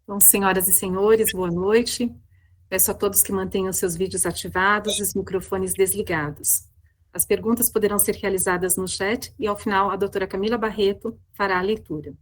Então, senhoras e senhores, boa noite. Peço a todos que mantenham seus vídeos ativados e os microfones desligados. As perguntas poderão ser realizadas no chat e, ao final, a doutora Camila Barreto fará a leitura.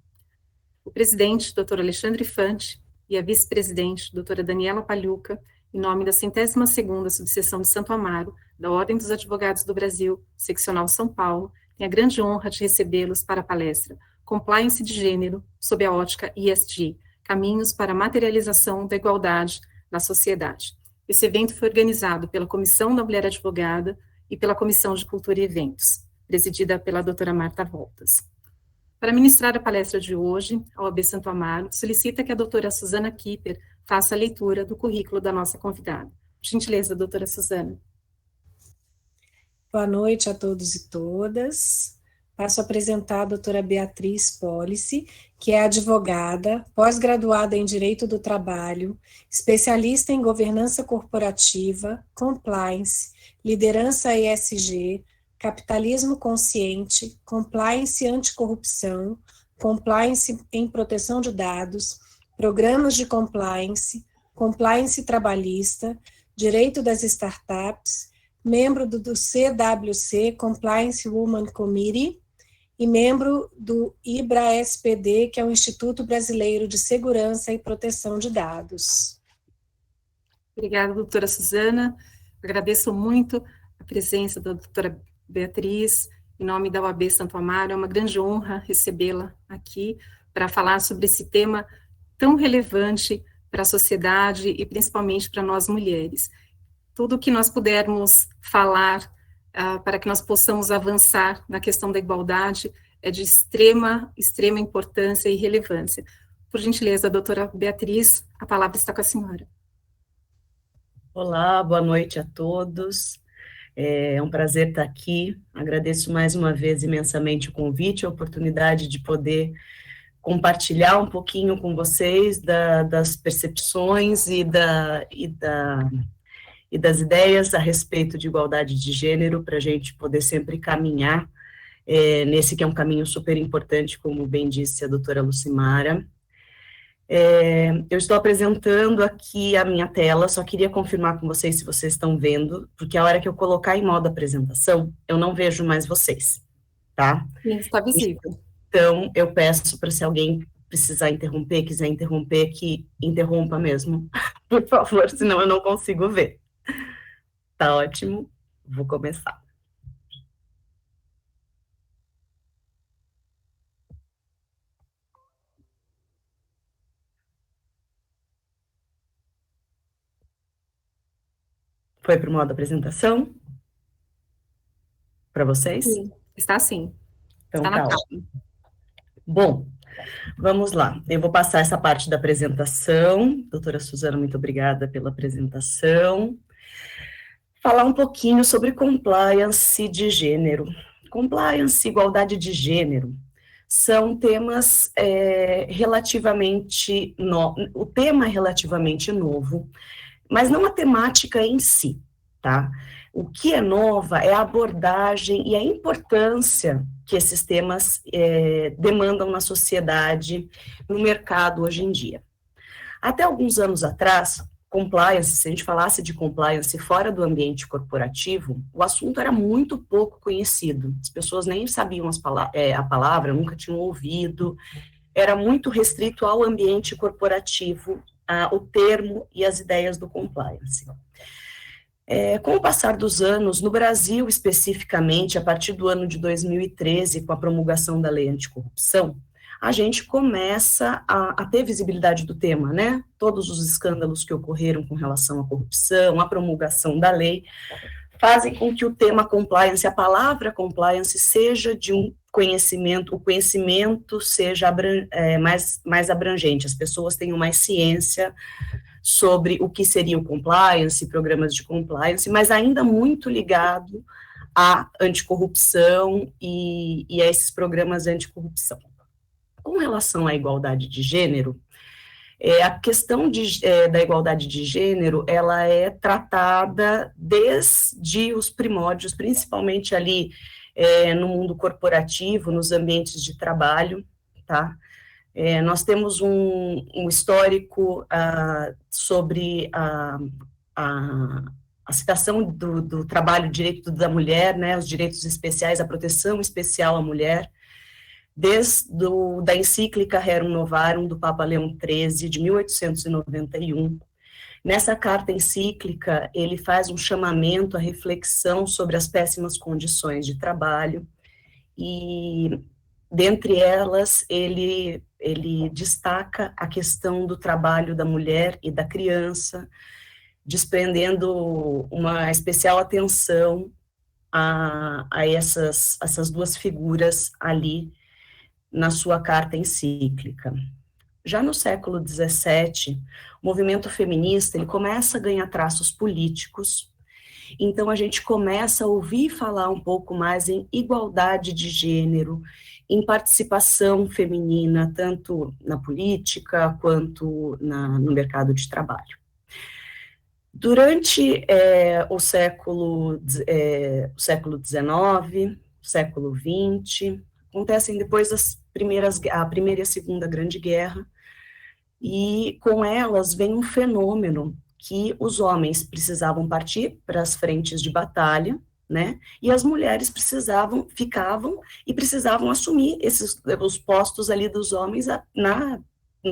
O presidente, doutor Alexandre Fante, e a vice-presidente, doutora Daniela Pagliuca, em nome da 102ª Subseção de Santo Amaro, da Ordem dos Advogados do Brasil, Seccional São Paulo, tem a grande honra de recebê-los para a palestra Compliance de Gênero, sob a ótica ESG, Caminhos para a Materialização da Igualdade na Sociedade. Esse evento foi organizado pela Comissão da Mulher Advogada e pela Comissão de Cultura e Eventos, presidida pela doutora Marta Voltas. Para ministrar a palestra de hoje, a OAB Santo Amaro solicita que a doutora Suzana Kipper faça a leitura do currículo da nossa convidada. Por gentileza, doutora Suzana. Boa noite a todos e todas. Passo a apresentar a doutora Beatriz Policy, que é advogada, pós-graduada em Direito do Trabalho, especialista em governança corporativa, compliance, liderança ESG, capitalismo consciente, compliance anticorrupção, compliance em proteção de dados, programas de compliance, compliance trabalhista, direito das startups, membro do CWC, Compliance Women Committee, e membro do IBRA-SPD, que é o Instituto Brasileiro de Segurança e Proteção de Dados. Obrigada, doutora Suzana. Agradeço muito a presença da doutora Beatriz, em nome da OAB Santo Amaro. É uma grande honra recebê-la aqui para falar sobre esse tema tão relevante para a sociedade e principalmente para nós mulheres. Tudo que nós pudermos falar para que nós possamos avançar na questão da igualdade é de extrema importância e relevância. Por gentileza, doutora Beatriz, a palavra está com a senhora. Olá, boa noite a todos. É um prazer estar aqui. Agradeço mais uma vez imensamente o convite, a oportunidade de poder compartilhar um pouquinho com vocês das percepções e das ideias a respeito de igualdade de gênero, para a gente poder sempre caminhar nesse que é um caminho super importante, como bem disse a doutora Lucimara. Eu estou apresentando aqui a minha tela, só queria confirmar com vocês se vocês estão vendo, porque a hora que eu colocar em modo apresentação, eu não vejo mais vocês, tá? Sim, está visível. Então, eu peço para se alguém precisar interromper, quiser interromper, que interrompa mesmo, por favor, senão eu não consigo ver. Tá ótimo, vou começar. Foi para o modo apresentação? Para vocês? Sim, está sim. Então, está na tá ótimo. Bom, vamos lá. Eu vou passar essa parte da apresentação. Doutora Suzana, muito obrigada pela apresentação. Falar um pouquinho sobre compliance de gênero. Compliance, igualdade de gênero, são temas relativamente o tema é relativamente novo, mas não a temática em si, tá? O que é nova é a abordagem e a importância que esses temas demandam na sociedade, no mercado hoje em dia. Até alguns anos atrás, compliance, se a gente falasse de compliance fora do ambiente corporativo, o assunto era muito pouco conhecido. As pessoas nem sabiam a palavra, nunca tinham ouvido. Era muito restrito ao ambiente corporativo, o termo e as ideias do compliance. Com o passar dos anos, no Brasil especificamente, a partir do ano de 2013, com a promulgação da Lei Anticorrupção, a gente começa a ter visibilidade do tema, né? Todos os escândalos que ocorreram com relação à corrupção, a promulgação da lei, fazem com que o tema compliance, a palavra compliance, seja de um conhecimento, o conhecimento seja mais abrangente, as pessoas tenham mais ciência sobre o que seria o compliance, programas de compliance, mas ainda muito ligado à anticorrupção e a esses programas anticorrupção. Com relação à igualdade de gênero, a questão da igualdade de gênero, ela é tratada desde os primórdios, principalmente ali no mundo corporativo, nos ambientes de trabalho, tá? Nós temos um histórico sobre a citação do trabalho direito da mulher, né, os direitos especiais, a proteção especial à mulher, desde da encíclica Rerum Novarum do Papa Leão XIII, de 1891. Nessa carta encíclica, ele faz um chamamento à reflexão sobre as péssimas condições de trabalho, e dentre elas, ele destaca a questão do trabalho da mulher e da criança, desprendendo uma especial atenção a essas duas figuras ali na sua carta encíclica. Já no século XVII, o movimento feminista ele começa a ganhar traços políticos, então a gente começa a ouvir falar um pouco mais em igualdade de gênero, em participação feminina, tanto na política quanto no mercado de trabalho. Durante o século XIX, século XX, acontecem depois a Primeira e a Segunda Grande Guerra, e com elas vem um fenômeno que os homens precisavam partir para as frentes de batalha, né, e as mulheres ficavam e precisavam assumir os postos ali dos homens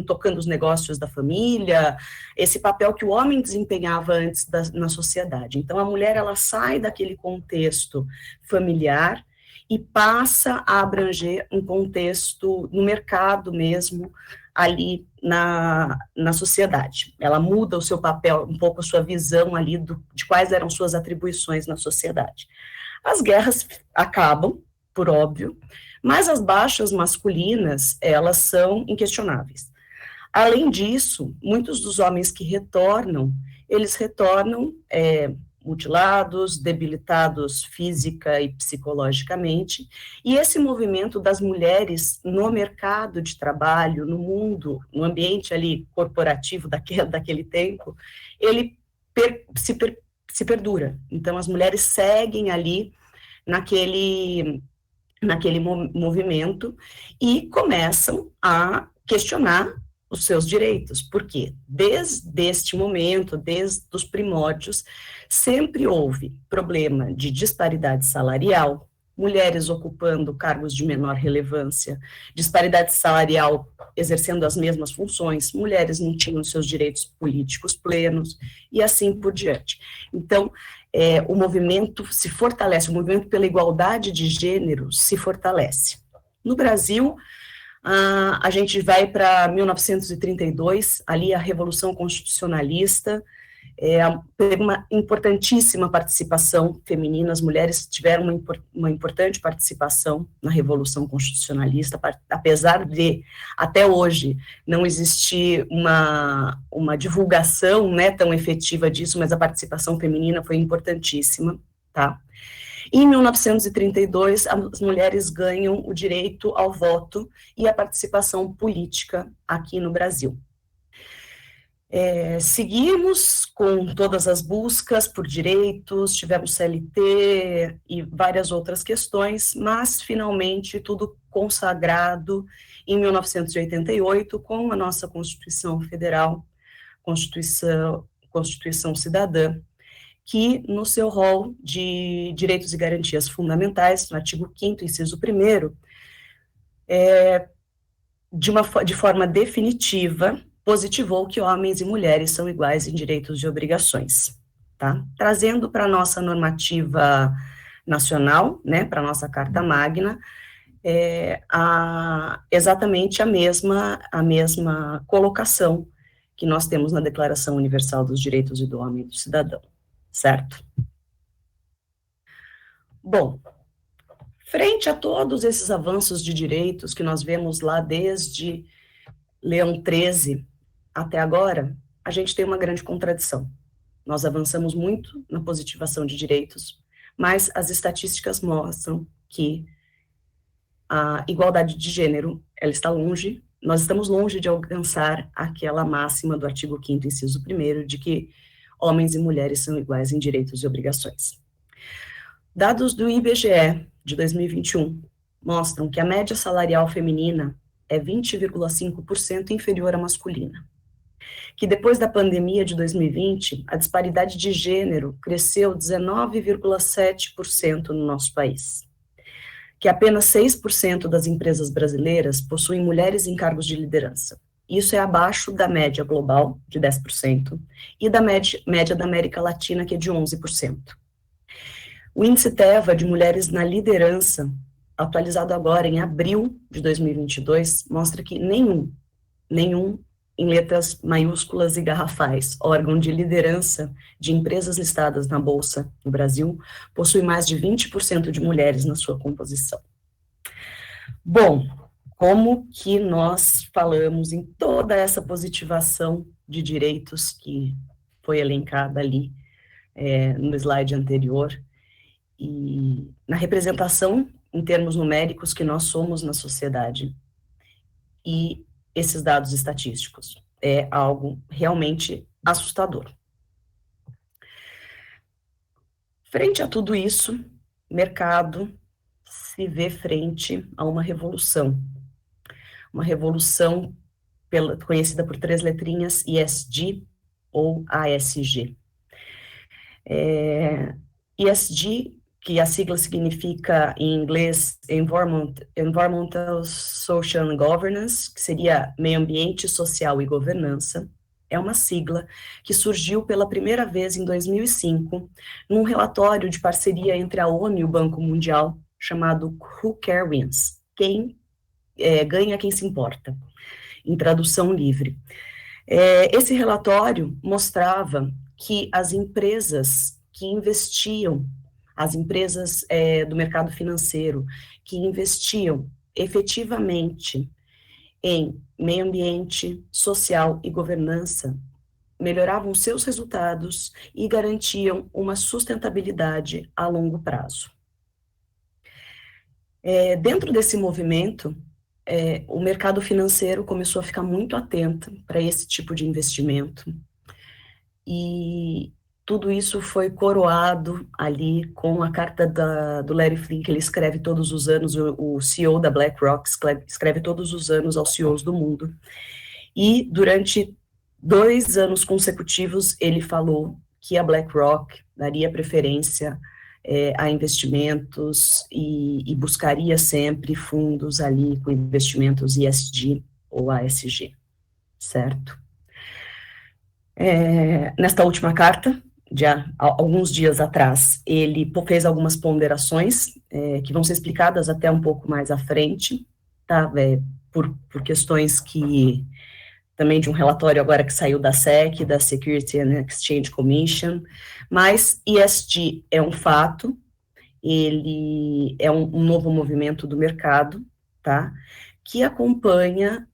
tocando os negócios da família, esse papel que o homem desempenhava antes na sociedade. Então, a mulher, ela sai daquele contexto familiar e passa a abranger um contexto no mercado mesmo, ali na sociedade. Ela muda o seu papel, um pouco a sua visão ali de quais eram suas atribuições na sociedade. As guerras acabam, por óbvio, mas as baixas masculinas, elas são inquestionáveis. Além disso, muitos dos homens que retornam, eles retornam mutilados, debilitados física e psicologicamente, e esse movimento das mulheres no mercado de trabalho, no mundo, no ambiente ali corporativo daquele tempo, ele se perdura. Então, as mulheres seguem ali naquele movimento e começam a questionar os seus direitos, porque desde este momento, desde os primórdios, sempre houve problema de disparidade salarial, mulheres ocupando cargos de menor relevância, disparidade salarial exercendo as mesmas funções, mulheres não tinham seus direitos políticos plenos, e assim por diante. Então, o movimento se fortalece, o movimento pela igualdade de gênero se fortalece. No Brasil, a gente vai para 1932, ali a Revolução Constitucionalista, teve uma importantíssima participação feminina, as mulheres tiveram uma importante participação na Revolução Constitucionalista, apesar de, até hoje, não existir uma divulgação, né, tão efetiva disso, mas a participação feminina foi importantíssima, tá? Em 1932, as mulheres ganham o direito ao voto e à participação política aqui no Brasil. Seguimos com todas as buscas por direitos, tivemos CLT e várias outras questões, mas finalmente tudo consagrado em 1988 com a nossa Constituição Federal, Constituição Cidadã, que no seu rol de direitos e garantias fundamentais, no artigo 5º, inciso 1º, de forma definitiva, positivou que homens e mulheres são iguais em direitos e obrigações, tá? Trazendo para a nossa normativa nacional, né, para a nossa Carta Magna, exatamente a mesma colocação que nós temos na Declaração Universal dos Direitos do Homem e do Cidadão, certo? Bom, frente a todos esses avanços de direitos que nós vemos lá desde Leão XIII até agora, a gente tem uma grande contradição. Nós avançamos muito na positivação de direitos, mas as estatísticas mostram que a igualdade de gênero, ela está longe, nós estamos longe de alcançar aquela máxima do artigo 5º, inciso 1º, de que homens e mulheres são iguais em direitos e obrigações. Dados do IBGE de 2021 mostram que a média salarial feminina é 20,5% inferior à masculina. Que depois da pandemia de 2020, a disparidade de gênero cresceu 19,7% no nosso país. Que apenas 6% das empresas brasileiras possuem mulheres em cargos de liderança. Isso é abaixo da média global, de 10%, e da média da América Latina, que é de 11%. O índice TEVA de mulheres na liderança, atualizado agora em abril de 2022, mostra que nenhum, em letras maiúsculas e garrafais, órgão de liderança de empresas listadas na Bolsa no Brasil, possui mais de 20% de mulheres na sua composição. Bom, como que nós falamos em toda essa positivação de direitos que foi elencada ali no slide anterior, e na representação em termos numéricos que nós somos na sociedade, e esses dados estatísticos. É algo realmente assustador. Frente a tudo isso, o mercado se vê frente a uma revolução conhecida por 3 letrinhas, ESG ou ASG. ESG, que a sigla significa, em inglês, Environmental, Social and Governance, que seria meio ambiente, social e governança, é uma sigla que surgiu pela primeira vez em 2005, num relatório de parceria entre a ONU e o Banco Mundial, chamado Who Cares Wins, quem ganha quem se importa, em tradução livre. Esse relatório mostrava que as empresas que investiam, as empresas do mercado financeiro, que investiam efetivamente em meio ambiente, social e governança, melhoravam seus resultados e garantiam uma sustentabilidade a longo prazo. Dentro desse movimento, o mercado financeiro começou a ficar muito atento para esse tipo de investimento, e tudo isso foi coroado ali com a carta do Larry Fink, que ele escreve todos os anos, o CEO da BlackRock escreve todos os anos aos CEOs do mundo. E durante 2 anos consecutivos, ele falou que a BlackRock daria preferência a investimentos e buscaria sempre fundos ali com investimentos ESG ou ASG, certo? Nesta última carta, já alguns dias atrás, ele fez algumas ponderações que vão ser explicadas até um pouco mais à frente, tá? Por questões que, também de um relatório agora que saiu da SEC, da Security and Exchange Commission, mas ESG é um fato, ele é um novo movimento do mercado, tá? Que acompanha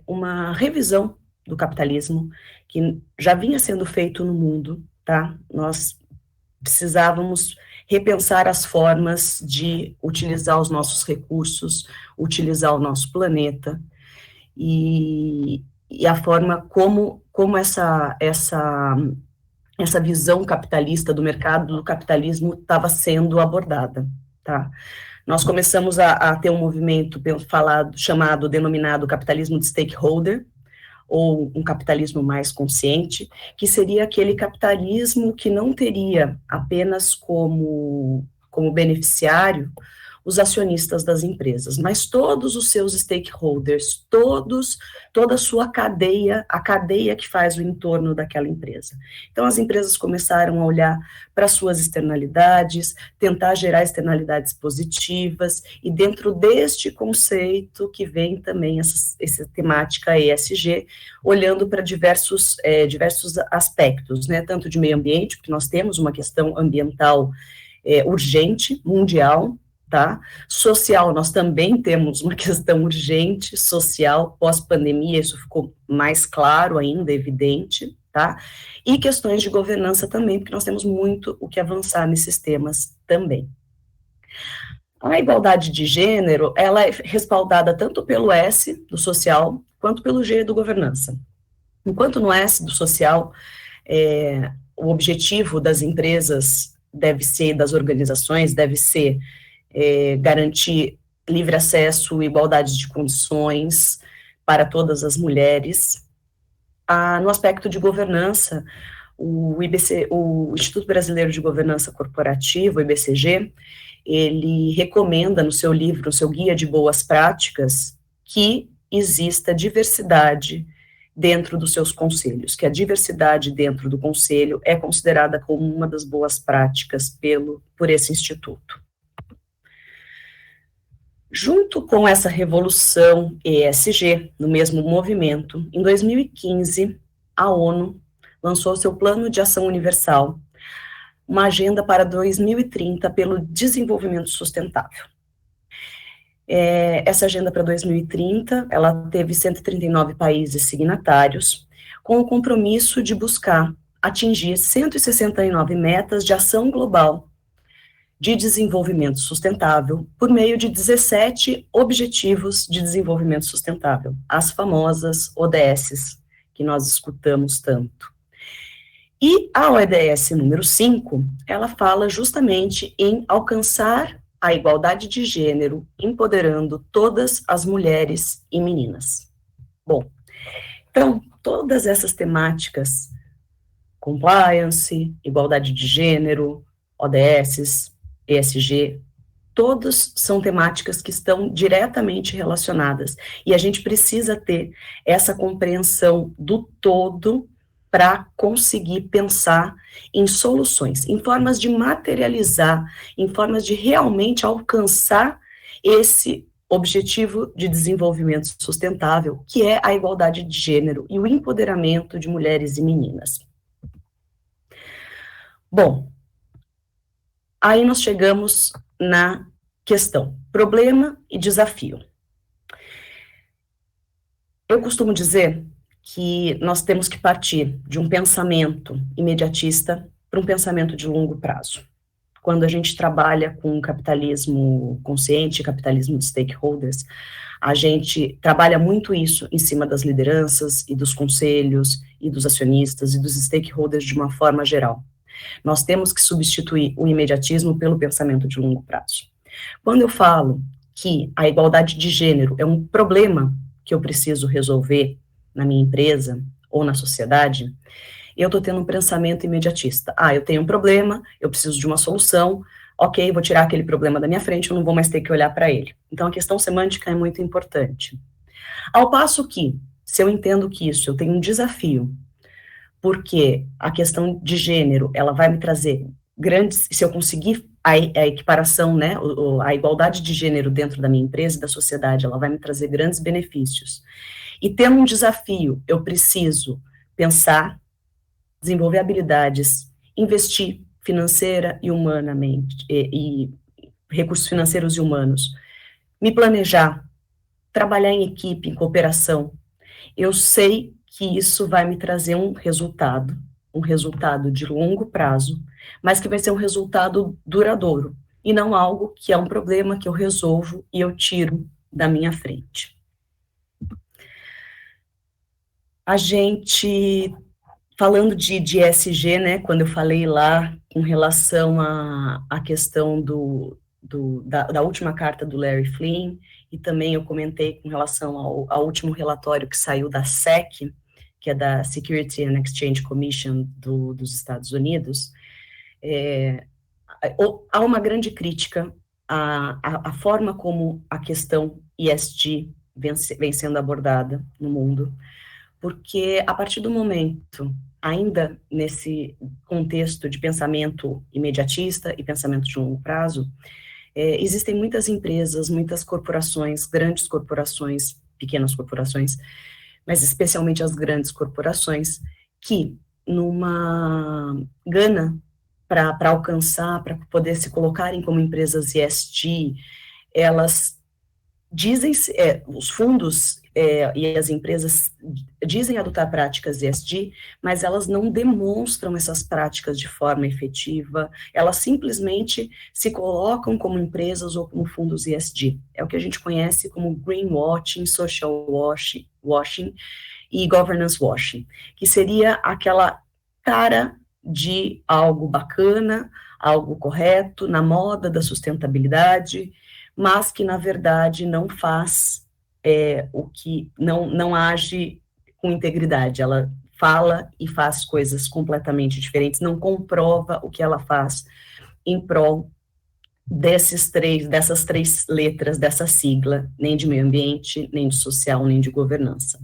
uma revisão do capitalismo, que já vinha sendo feito no mundo, tá? Nós precisávamos repensar as formas de utilizar os nossos recursos, utilizar o nosso planeta, e a forma como essa visão capitalista do mercado do capitalismo estava sendo abordada, tá? Nós começamos a ter um movimento denominado capitalismo de stakeholder, ou um capitalismo mais consciente, que seria aquele capitalismo que não teria apenas como beneficiário os acionistas das empresas, mas todos os seus stakeholders, toda a sua cadeia, a cadeia que faz o entorno daquela empresa. Então, as empresas começaram a olhar para suas externalidades, tentar gerar externalidades positivas, e dentro deste conceito que vem também essa temática ESG, olhando para diversos aspectos, né, tanto de meio ambiente, porque nós temos uma questão ambiental urgente, mundial, tá? Social, nós também temos uma questão urgente, social, pós-pandemia, isso ficou mais claro ainda, evidente, tá? E questões de governança também, porque nós temos muito o que avançar nesses temas também. A igualdade de gênero, ela é respaldada tanto pelo S, do social, quanto pelo G, do governança. Enquanto no S, do social, o objetivo das empresas das organizações, deve ser garantir livre acesso, igualdade de condições para todas as mulheres. No aspecto de governança, o Instituto Brasileiro de Governança Corporativa, o IBCG, ele recomenda no seu livro, no seu guia de boas práticas, que exista diversidade dentro dos seus conselhos, que a diversidade dentro do conselho é considerada como uma das boas práticas por esse instituto. Junto com essa revolução ESG, no mesmo movimento, em 2015, a ONU lançou seu Plano de Ação Universal, uma agenda para 2030 pelo desenvolvimento sustentável. Essa agenda para 2030, ela teve 139 países signatários, com o compromisso de buscar atingir 169 metas de ação global de desenvolvimento sustentável, por meio de 17 Objetivos de Desenvolvimento Sustentável, as famosas ODSs, que nós escutamos tanto. E a ODS número 5, ela fala justamente em alcançar a igualdade de gênero, empoderando todas as mulheres e meninas. Bom, então, todas essas temáticas, compliance, igualdade de gênero, ODSs, ESG, todos são temáticas que estão diretamente relacionadas, e a gente precisa ter essa compreensão do todo para conseguir pensar em soluções, em formas de materializar, em formas de realmente alcançar esse objetivo de desenvolvimento sustentável, que é a igualdade de gênero e o empoderamento de mulheres e meninas. Bom, aí nós chegamos na questão, problema e desafio. Eu costumo dizer que nós temos que partir de um pensamento imediatista para um pensamento de longo prazo. Quando a gente trabalha com capitalismo consciente, capitalismo de stakeholders, a gente trabalha muito isso em cima das lideranças e dos conselhos e dos acionistas e dos stakeholders de uma forma geral. Nós temos que substituir o imediatismo pelo pensamento de longo prazo. Quando eu falo que a igualdade de gênero é um problema que eu preciso resolver na minha empresa ou na sociedade, eu estou tendo um pensamento imediatista. Eu tenho um problema, eu preciso de uma solução, ok, vou tirar aquele problema da minha frente, eu não vou mais ter que olhar para ele. Então, a questão semântica é muito importante. Ao passo que, se eu entendo que isso, eu tenho um desafio, porque a questão de gênero, ela vai me trazer grandes, se eu conseguir a equiparação, né, a igualdade de gênero dentro da minha empresa e da sociedade, ela vai me trazer grandes benefícios. E tendo um desafio, eu preciso pensar, desenvolver habilidades, investir financeira e humanamente, e recursos financeiros e humanos, me planejar, trabalhar em equipe, em cooperação. Eu sei que isso vai me trazer um resultado de longo prazo, mas que vai ser um resultado duradouro, e não algo que é um problema que eu resolvo e eu tiro da minha frente. A gente, falando de ESG, né, quando eu falei lá com relação à questão da última carta do Larry Flynn, e também eu comentei com relação ao último relatório que saiu da SEC, que é da Security and Exchange Commission dos Estados Unidos, há uma grande crítica à forma como a questão ESG vem sendo abordada no mundo, porque a partir do momento, ainda nesse contexto de pensamento imediatista e pensamento de longo prazo, existem muitas empresas, muitas corporações, grandes corporações, pequenas corporações, mas especialmente as grandes corporações, que numa gana para alcançar, para poder se colocarem como empresas ESG, elas dizem, os fundos e as empresas dizem adotar práticas ESG, mas elas não demonstram essas práticas de forma efetiva, elas simplesmente se colocam como empresas ou como fundos ESG. É o que a gente conhece como greenwashing, social washing e governance washing, que seria aquela cara de algo bacana, algo correto, na moda da sustentabilidade, mas que, na verdade, não faz o que, não age com integridade. Ela fala e faz coisas completamente diferentes, não comprova o que ela faz em prol dessas três letras, dessa sigla, nem de meio ambiente, nem de social, nem de governança.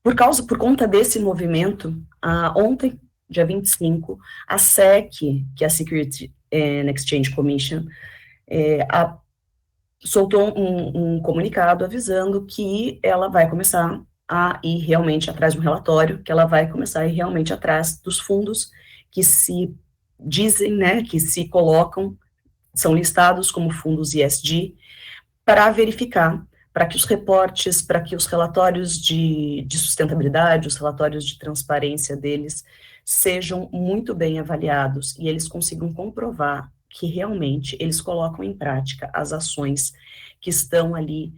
Por conta desse movimento, ontem, dia 25, a SEC, que é a Security and Exchange Commission, soltou um comunicado avisando que ela vai começar a ir realmente atrás de um relatório, que ela vai começar a ir realmente atrás dos fundos que se dizem, né, que se colocam, são listados como fundos ESG, para verificar, para que os reportes, para que os relatórios de sustentabilidade, os relatórios de transparência deles, sejam muito bem avaliados e eles consigam comprovar que realmente eles colocam em prática as ações que estão ali,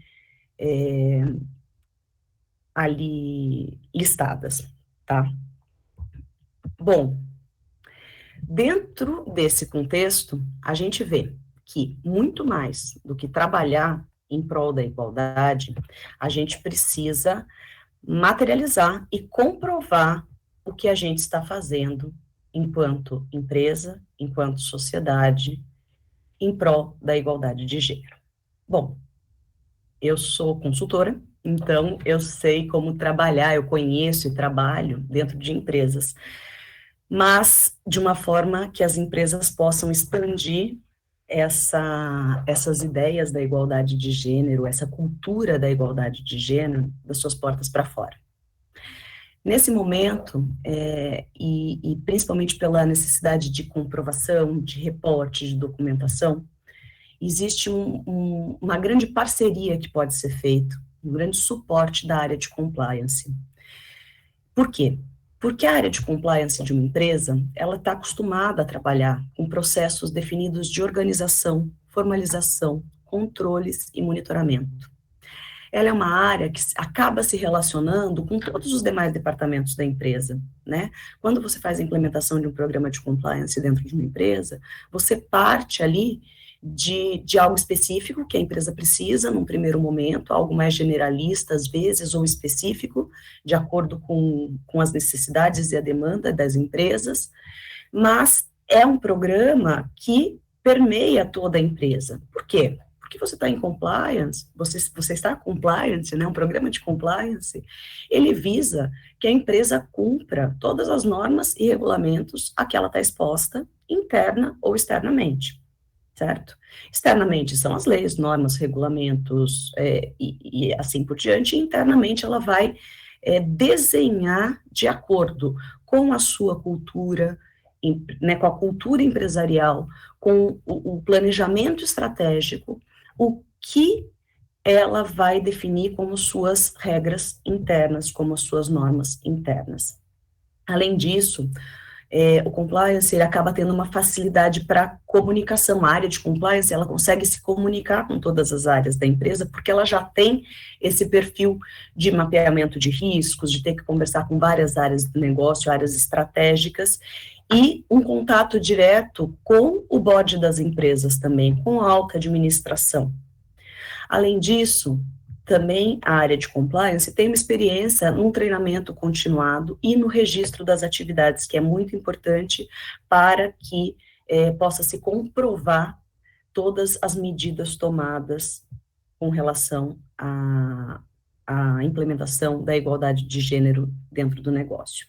ali listadas, tá? Bom, dentro desse contexto, a gente vê que muito mais do que trabalhar em prol da igualdade, a gente precisa materializar e comprovar o que a gente está fazendo enquanto empresa, enquanto sociedade, em prol da igualdade de gênero. Bom, eu sou consultora, então eu sei como trabalhar, eu conheço e trabalho dentro de empresas, mas de uma forma que as empresas possam expandir essas ideias da igualdade de gênero, essa cultura da igualdade de gênero, das suas portas para fora. Nesse momento, e principalmente pela necessidade de comprovação, de reporte, de documentação, existe uma grande parceria que pode ser feita, um grande suporte da área de compliance. Por quê? Porque a área de compliance de uma empresa, ela está acostumada a trabalhar com processos definidos de organização, formalização, controles e monitoramento. Ela é uma área que acaba se relacionando com todos os demais departamentos da empresa, né? Quando você faz a implementação de um programa de compliance dentro de uma empresa, você parte ali de algo específico que a empresa precisa num primeiro momento, algo mais generalista às vezes, ou específico, de acordo com as necessidades e a demanda das empresas, mas é um programa que permeia toda a empresa. Por quê? Porque você está em compliance, você está compliance, né, um programa de compliance, ele visa que a empresa cumpra todas as normas e regulamentos a que ela está exposta, interna ou externamente, certo? Externamente são as leis, normas, regulamentos e assim por diante, e internamente ela vai desenhar de acordo com a sua cultura, né, com a cultura empresarial, com o planejamento estratégico, o que ela vai definir como suas regras internas, como as suas normas internas. Além disso, o compliance, ele acaba tendo uma facilidade para comunicação. A área de compliance, ela consegue se comunicar com todas as áreas da empresa, porque ela já tem esse perfil de mapeamento de riscos, de ter que conversar com várias áreas do negócio, áreas estratégicas, e um contato direto com o board das empresas também, com a alta administração. Além disso, também a área de compliance tem uma experiência num treinamento continuado e no registro das atividades, que é muito importante para que possa se comprovar todas as medidas tomadas com relação à implementação da igualdade de gênero dentro do negócio.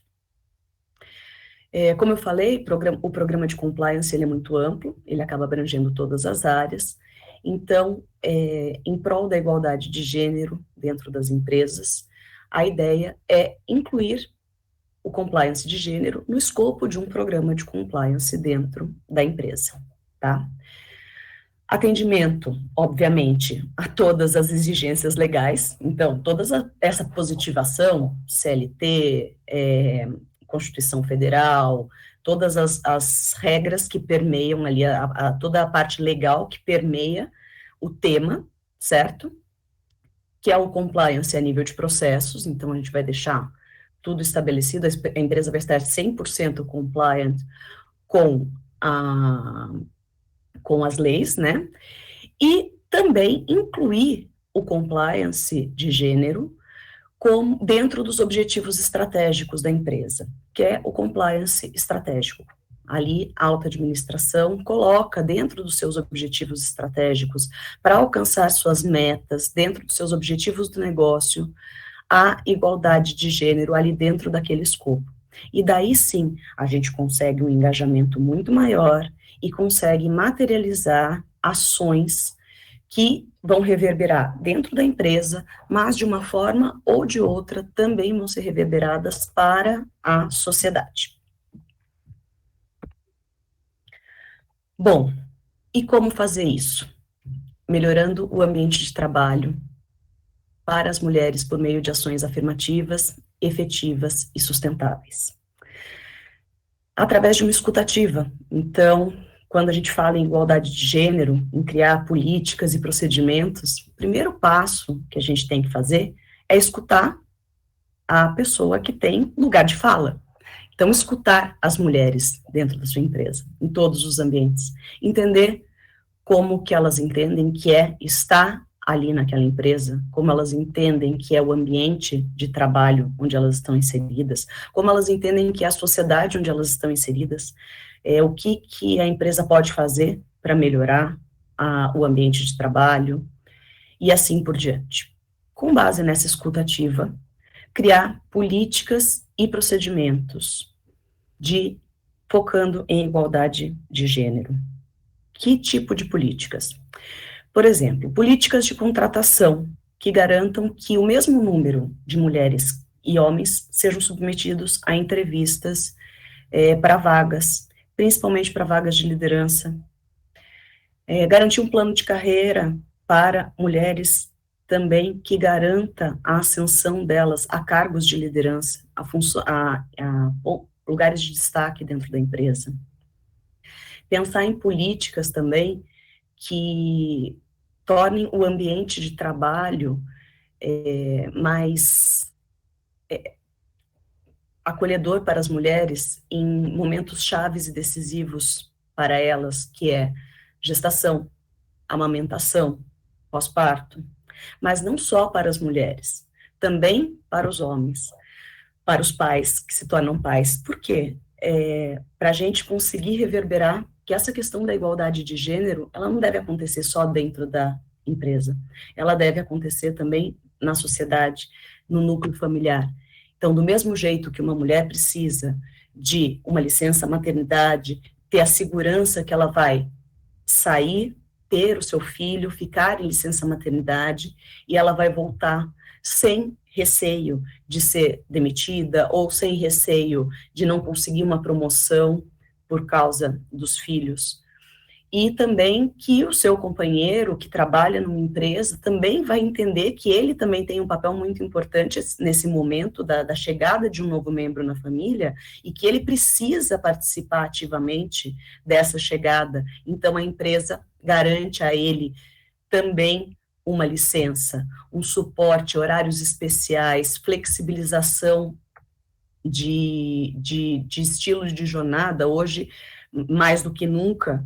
Como eu falei, o programa de compliance ele é muito amplo, ele acaba abrangendo todas as áreas. Então, em prol da igualdade de gênero dentro das empresas, a ideia é incluir o compliance de gênero no escopo de um programa de compliance dentro da empresa, tá? Atendimento, obviamente, a todas as exigências legais, então, essa positivação, CLT, Constituição Federal, todas as regras que permeiam ali, toda a parte legal que permeia o tema, certo? Que é o compliance a nível de processos, então a gente vai deixar tudo estabelecido, a empresa vai estar 100% compliant com com as leis, né? E também incluir o compliance de gênero como dentro dos objetivos estratégicos da empresa, que é o compliance estratégico. Ali, a alta administração coloca dentro dos seus objetivos estratégicos, para alcançar suas metas, dentro dos seus objetivos do negócio, a igualdade de gênero ali dentro daquele escopo. E daí sim, a gente consegue um engajamento muito maior e consegue materializar ações que vão reverberar dentro da empresa, mas de uma forma ou de outra também vão ser reverberadas para a sociedade. Bom, e como fazer isso? Melhorando o ambiente de trabalho para as mulheres por meio de ações afirmativas, efetivas e sustentáveis. Através de uma escutativa. Então, quando a gente fala em igualdade de gênero, em criar políticas e procedimentos, o primeiro passo que a gente tem que fazer é escutar a pessoa que tem lugar de fala. Então, escutar as mulheres dentro da sua empresa, em todos os ambientes. Entender como que elas entendem que é estar ali naquela empresa, como elas entendem que é o ambiente de trabalho onde elas estão inseridas, como elas entendem que é a sociedade onde elas estão inseridas, o que a empresa pode fazer para melhorar o ambiente de trabalho, e assim por diante. Com base nessa escuta ativa, criar políticas e procedimentos focando em igualdade de gênero. Que tipo de políticas? Por exemplo, políticas de contratação que garantam que o mesmo número de mulheres e homens sejam submetidos a entrevistas para vagas, principalmente para vagas de liderança. Garantir um plano de carreira para mulheres também que garanta a ascensão delas a cargos de liderança, a lugares de destaque dentro da empresa. Pensar em políticas também que tornem o ambiente de trabalho mais acolhedor para as mulheres em momentos chaves e decisivos para elas, que é gestação, amamentação, pós-parto, mas não só para as mulheres, também para os homens, para os pais que se tornam pais. Por quê? Para a gente conseguir reverberar que essa questão da igualdade de gênero, ela não deve acontecer só dentro da empresa, ela deve acontecer também na sociedade, no núcleo familiar. Então, do mesmo jeito que uma mulher precisa de uma licença maternidade, ter a segurança que ela vai sair, ter o seu filho, ficar em licença maternidade, e ela vai voltar sem receio de ser demitida, ou sem receio de não conseguir uma promoção por causa dos filhos. E também que o seu companheiro que trabalha numa empresa também vai entender que ele também tem um papel muito importante nesse momento da chegada de um novo membro na família, e que ele precisa participar ativamente dessa chegada. Então, a empresa garante a ele também uma licença, um suporte, horários especiais, flexibilização de estilo de jornada. Hoje, mais do que nunca,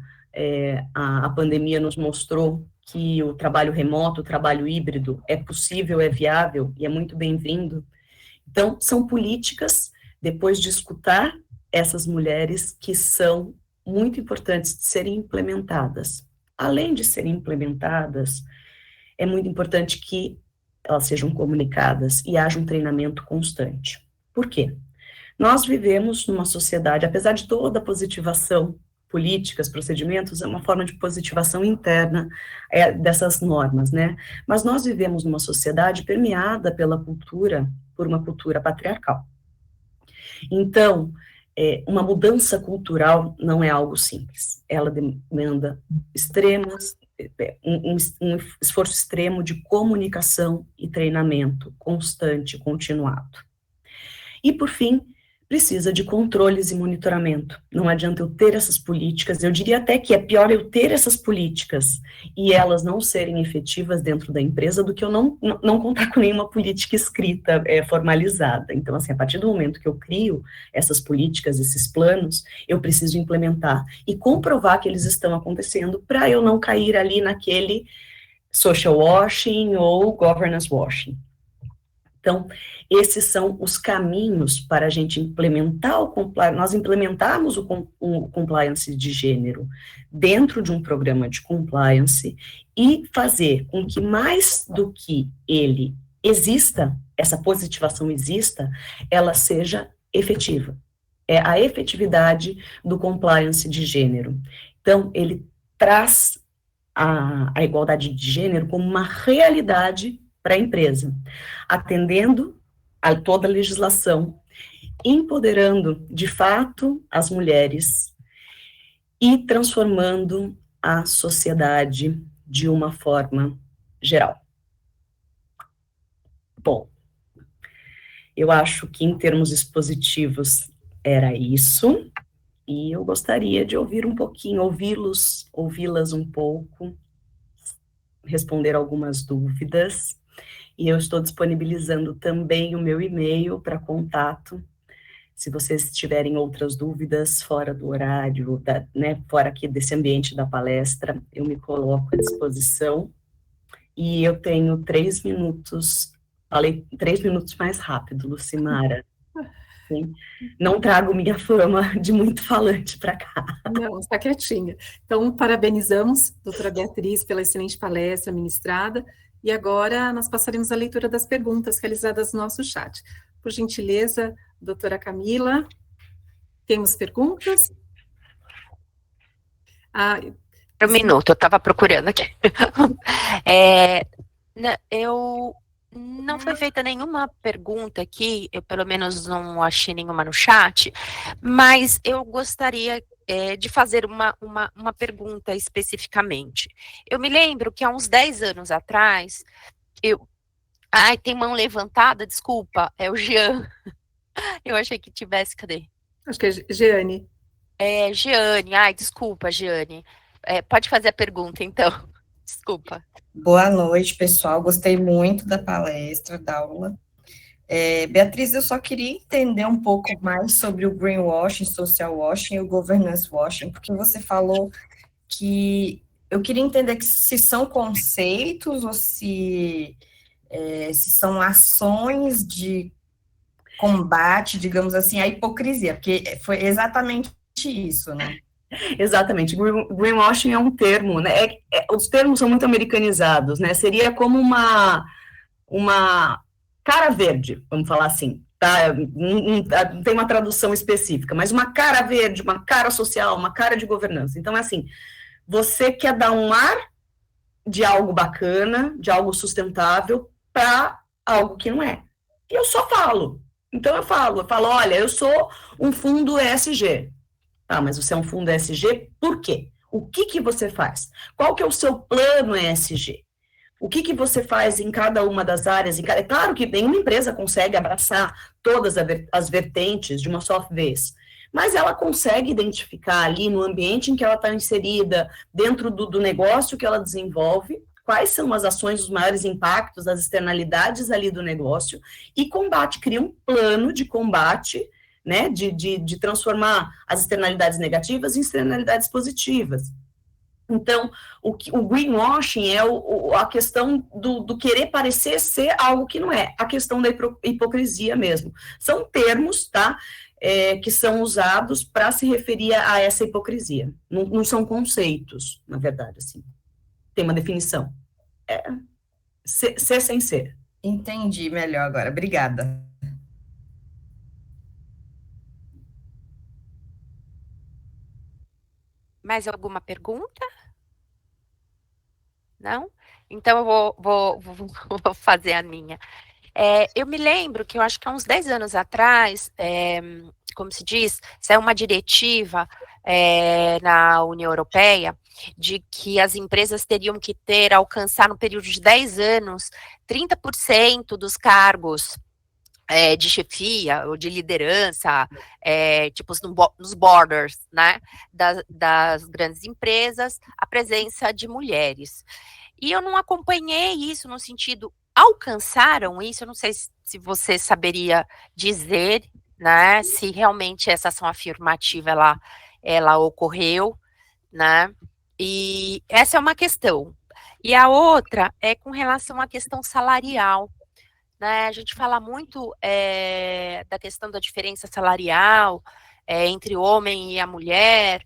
a pandemia nos mostrou que o trabalho remoto, o trabalho híbrido é possível, é viável e é muito bem-vindo. Então, são políticas, depois de escutar essas mulheres, que são muito importantes de serem implementadas. Além de serem implementadas, é muito importante que elas sejam comunicadas e haja um treinamento constante. Por quê? Nós vivemos numa sociedade, apesar de toda a positivação, políticas, procedimentos, é uma forma de positivação interna dessas normas, né? Mas nós vivemos numa sociedade permeada por uma cultura patriarcal. Então, uma mudança cultural não é algo simples. Ela demanda um esforço extremo de comunicação e treinamento constante, continuado. E, por fim, precisa de controles e monitoramento. Não adianta eu ter essas políticas, eu diria até que é pior eu ter essas políticas e elas não serem efetivas dentro da empresa do que eu não contar com nenhuma política escrita, formalizada. Então, assim, a partir do momento que eu crio essas políticas, esses planos, eu preciso implementar e comprovar que eles estão acontecendo para eu não cair ali naquele social washing ou governance washing. Então, esses são os caminhos para a gente implementar o compliance. Nós implementarmos o compliance de gênero dentro de um programa de compliance e fazer com que mais do que ele exista, essa positivação exista, ela seja efetiva. É a efetividade do compliance de gênero. Então, ele traz a igualdade de gênero como uma realidade para a empresa, atendendo a toda a legislação, empoderando, de fato, as mulheres e transformando a sociedade de uma forma geral. Bom, eu acho que em termos expositivos era isso, e eu gostaria de ouvir um pouquinho, ouvi-las um pouco, responder algumas dúvidas. E eu estou disponibilizando também o meu e-mail para contato, se vocês tiverem outras dúvidas fora do horário, fora aqui desse ambiente da palestra, eu me coloco à disposição. E eu tenho 3 minutos, falei 3 minutos mais rápido, Lucimara. Sim. Não trago minha fama de muito falante para cá. Não, está quietinha. Então, parabenizamos, doutora Beatriz, pela excelente palestra ministrada. E agora nós passaremos a leitura das perguntas realizadas no nosso chat. Por gentileza, doutora Camila, temos perguntas? Um minuto, eu estava procurando aqui. Eu não foi feita nenhuma pergunta aqui, eu pelo menos não achei nenhuma no chat, mas eu gostaria de fazer uma pergunta especificamente. Eu me lembro que há uns 10 anos atrás, Ai, tem mão levantada, desculpa, é o Jean. Eu achei que tivesse, cadê? Acho que é Jeane. É, Jeane, ai, desculpa, Jeane. Pode fazer a pergunta, então. Desculpa. Boa noite, pessoal. Gostei muito da palestra, da aula. Beatriz, eu só queria entender um pouco mais sobre o greenwashing, social washing e o governance washing, porque você falou que eu queria entender que se são conceitos ou se são ações de combate, digamos assim, à hipocrisia, porque foi exatamente isso, né? Exatamente, greenwashing é um termo, né? Os termos são muito americanizados, né? Seria como uma cara verde, vamos falar assim, tá? Não tem uma tradução específica, mas uma cara verde, uma cara social, uma cara de governança. Então, é assim, você quer dar um ar de algo bacana, de algo sustentável, para algo que não é. E eu só falo. Então, eu falo, olha, eu sou um fundo ESG. Ah, mas você é um fundo ESG, por quê? O que você faz? Qual que é o seu plano ESG? O que você faz em cada uma das áreas? É claro que nenhuma empresa consegue abraçar todas as vertentes de uma só vez, mas ela consegue identificar ali no ambiente em que ela está inserida, dentro do negócio que ela desenvolve, quais são as ações, os maiores impactos, as externalidades ali do negócio, e cria um plano de combate, né, de transformar as externalidades negativas em externalidades positivas. Então, o greenwashing é a questão do querer parecer ser algo que não é, a questão da hipocrisia mesmo. São termos, tá, que são usados para se referir a essa hipocrisia. Não são conceitos, na verdade, assim. Tem uma definição. Ser sem ser. Entendi melhor agora, obrigada. Mais alguma pergunta? Não? Então, eu vou fazer a minha. Eu me lembro que eu acho que há uns 10 anos atrás, como se diz, saiu uma diretiva na União Europeia de que as empresas teriam que alcançar no período de 10 anos, 30% dos cargos de chefia ou de liderança, tipo nos borders, né, das grandes empresas, a presença de mulheres. E eu não acompanhei isso no sentido, alcançaram isso, eu não sei se você saberia dizer, né, se realmente essa ação afirmativa, ela ocorreu, né, e essa é uma questão. E a outra é com relação à questão salarial, né, a gente fala muito da questão da diferença salarial entre o homem e a mulher,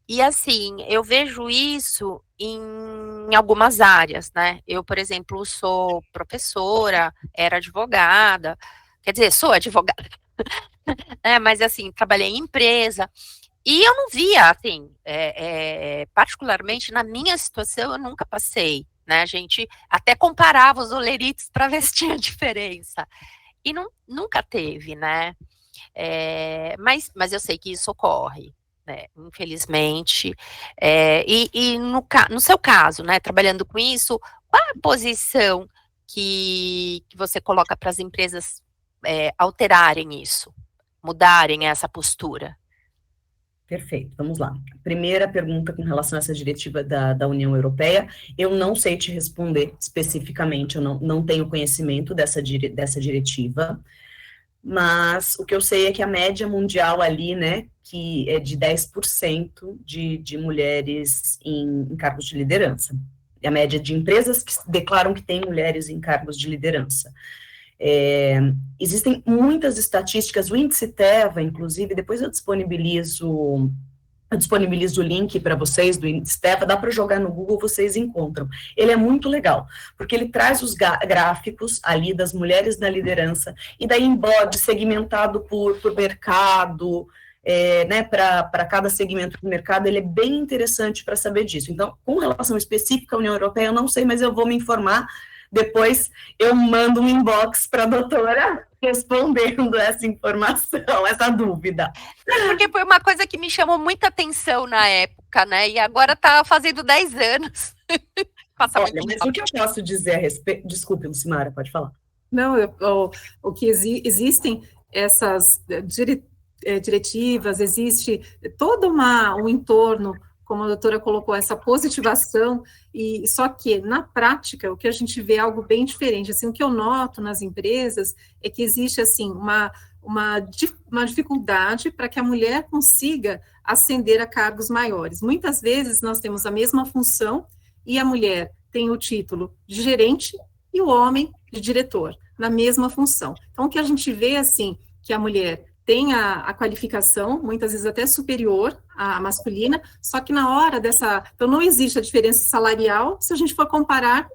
e assim, eu vejo isso em algumas áreas, né, eu, por exemplo, sou professora, era advogada, quer dizer, sou advogada, né, mas assim, trabalhei em empresa, e eu não via, assim, particularmente na minha situação, eu nunca passei, né, a gente até comparava os olerites para ver se tinha diferença, e nunca teve, né, mas eu sei que isso ocorre, né, infelizmente, e no seu caso, né, trabalhando com isso, qual é a posição que você coloca para as empresas alterarem isso, mudarem essa postura? Perfeito, vamos lá. Primeira pergunta com relação a essa diretiva da União Europeia, eu não sei te responder especificamente, eu não tenho conhecimento dessa diretiva, mas o que eu sei é que a média mundial ali, né, que é de 10% de mulheres em cargos de liderança. É a média de empresas que declaram que tem mulheres em cargos de liderança. Existem muitas estatísticas, o índice TEVA, inclusive, depois eu disponibilizo o link para vocês do índice TEVA, dá para jogar no Google, vocês encontram. Ele é muito legal, porque ele traz os gráficos ali das mulheres na liderança, e daí em bode segmentado por mercado, né, para cada segmento do mercado, ele é bem interessante para saber disso. Então, com relação específica à União Europeia, eu não sei, mas eu vou me informar. Depois eu mando um inbox para a doutora respondendo essa informação, essa dúvida. Porque foi uma coisa que me chamou muita atenção na época, né? E agora está fazendo 10 anos. Olha, mas o que eu posso dizer a respeito... Desculpe, Lucimara, pode falar. Não, o que existem essas diretivas, existe todo um entorno, como a doutora colocou, essa positivação, e só que, na prática, o que a gente vê é algo bem diferente. Assim, o que eu noto nas empresas é que existe, assim, uma dificuldade para que a mulher consiga ascender a cargos maiores. Muitas vezes, nós temos a mesma função, e a mulher tem o título de gerente, e o homem de diretor, na mesma função. Então, o que a gente vê, assim, que a mulher tem a qualificação, muitas vezes até superior à masculina, só que na hora então não existe a diferença salarial se a gente for comparar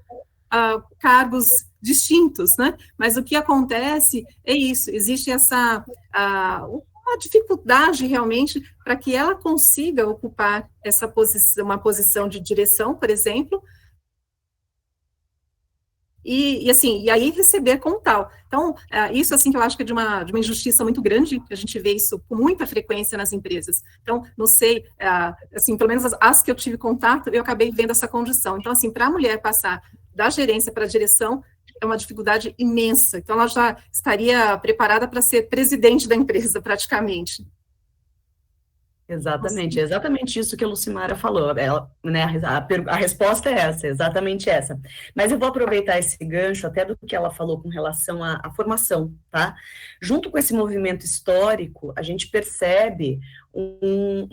cargos distintos, né? Mas o que acontece é isso, existe uma dificuldade realmente para que ela consiga ocupar uma posição de direção, por exemplo, e aí receber como tal. Então, isso, assim, que eu acho que é de uma injustiça muito grande, a gente vê isso com muita frequência nas empresas. Então, não sei, assim, pelo menos as que eu tive contato, eu acabei vendo essa condição. Então, assim, para a mulher passar da gerência para a direção, é uma dificuldade imensa. Então, ela já estaria preparada para ser presidente da empresa, praticamente. Exatamente, é exatamente isso que a Lucimara falou, né, a resposta é essa, exatamente essa. Mas eu vou aproveitar esse gancho até do que ela falou com relação à formação, tá? Junto com esse movimento histórico, a gente percebe um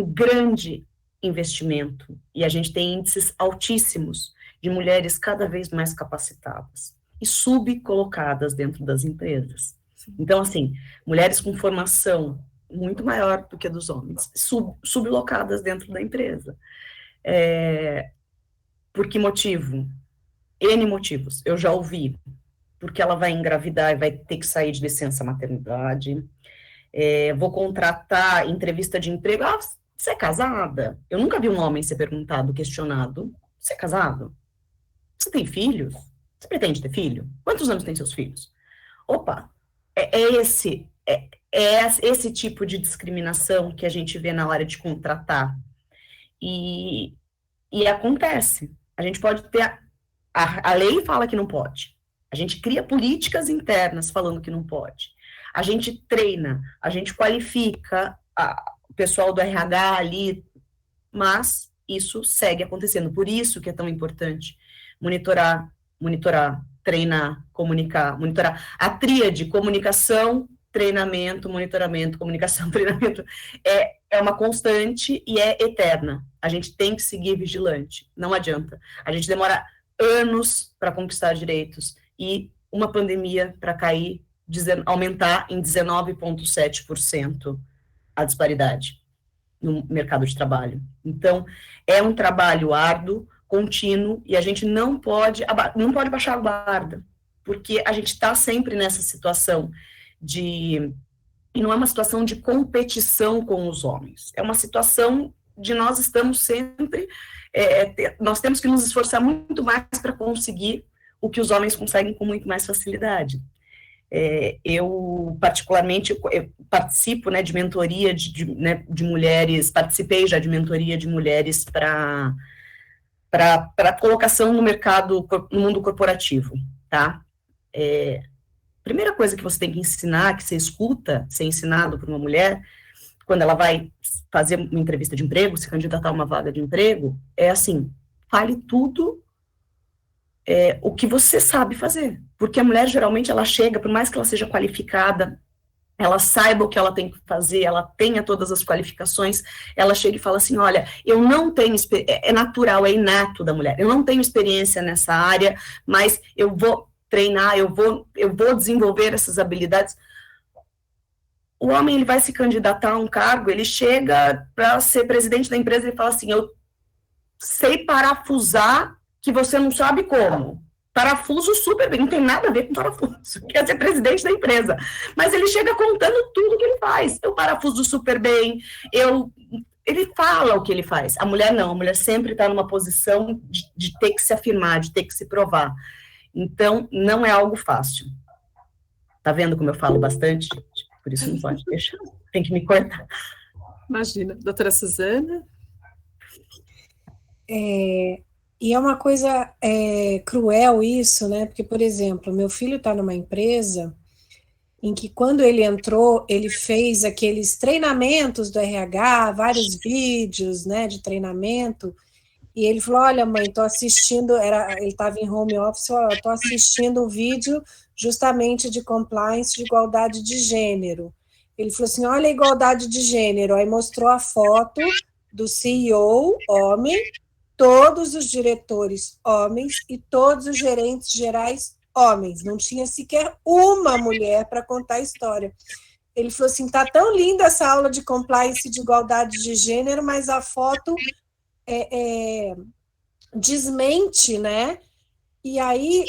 grande investimento, e a gente tem índices altíssimos de mulheres cada vez mais capacitadas e subcolocadas dentro das empresas. Então, assim, mulheres com formação muito maior do que a dos homens, sublocadas dentro da empresa. Por que motivo? N motivos, eu já ouvi. Porque ela vai engravidar e vai ter que sair de licença maternidade. Vou contratar entrevista de emprego. Você é casada? Eu nunca vi um homem ser perguntado, questionado. Você é casado? Você tem filhos? Você pretende ter filho? Quantos anos tem seus filhos? Opa, é esse tipo de discriminação que a gente vê na hora de contratar. E acontece. A gente pode ter... A lei fala que não pode, A gente cria políticas internas falando que não pode. A gente treina, a gente qualifica o pessoal do RH ali, mas isso segue acontecendo. Por isso que é tão importante monitorar, treinar, comunicar, monitorar. A tríade, comunicação, treinamento, monitoramento, comunicação, treinamento, é uma constante e é eterna. A gente tem que seguir vigilante, não adianta. A gente demora anos para conquistar direitos e uma pandemia para aumentar em 19,7% a disparidade no mercado de trabalho. Então, é um trabalho árduo, contínuo, e a gente não pode baixar a guarda, porque a gente está sempre nessa situação e não é uma situação de competição com os homens, é uma situação de nós estamos sempre, nós temos que nos esforçar muito mais para conseguir o que os homens conseguem com muito mais facilidade. Eu, particularmente, participo, né, de mentoria de mulheres, participei já de mentoria de mulheres para colocação no mercado, no mundo corporativo, tá? Primeira coisa que você tem que ensinar, que você escuta ser ensinado por uma mulher, quando ela vai fazer uma entrevista de emprego, se candidatar a uma vaga de emprego, é assim, fale tudo o que você sabe fazer, porque a mulher, geralmente, ela chega, por mais que ela seja qualificada, ela saiba o que ela tem que fazer, ela tenha todas as qualificações, ela chega e fala assim, olha, eu não tenho, é natural, é inato da mulher, eu não tenho experiência nessa área, mas eu vou treinar, eu vou desenvolver essas habilidades. O homem, ele vai se candidatar a um cargo, ele chega para ser presidente da empresa, ele fala assim, eu sei parafusar que você não sabe como. Parafuso super bem, não tem nada a ver com parafuso, quer ser presidente da empresa. Mas ele chega contando tudo que ele faz. Eu parafuso super bem, ele fala o que ele faz. A mulher não, a mulher sempre está numa posição de ter que se afirmar, de ter que se provar. Então, não é algo fácil. Tá vendo como eu falo bastante? Por isso não pode deixar, tem que me cortar. Imagina. Doutora Suzana? E é uma coisa cruel isso, né? Porque, por exemplo, meu filho está numa empresa em que, quando ele entrou, ele fez aqueles treinamentos do RH, vários vídeos, né, de treinamento, e ele falou, olha, mãe, estou assistindo, ele estava em home office, estou assistindo um vídeo justamente de compliance, de igualdade de gênero. Ele falou assim, olha a igualdade de gênero, aí mostrou a foto do CEO, homem, todos os diretores homens e todos os gerentes gerais homens. Não tinha sequer uma mulher para contar a história. Ele falou assim, tá tão linda essa aula de compliance de igualdade de gênero, mas a foto desmente, né? E aí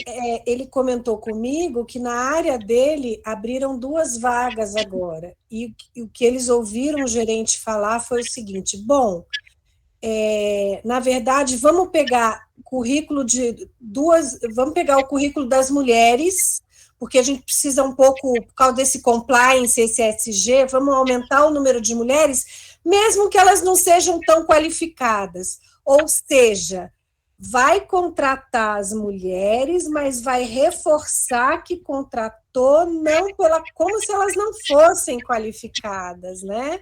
ele comentou comigo que na área dele abriram 2 vagas agora. E o que eles ouviram o gerente falar foi o seguinte, bom, na verdade, vamos pegar o currículo o currículo das mulheres, porque a gente precisa um pouco, por causa desse compliance, esse ESG, vamos aumentar o número de mulheres, mesmo que elas não sejam tão qualificadas. Ou seja, vai contratar as mulheres, mas vai reforçar que contratou como se elas não fossem qualificadas, né?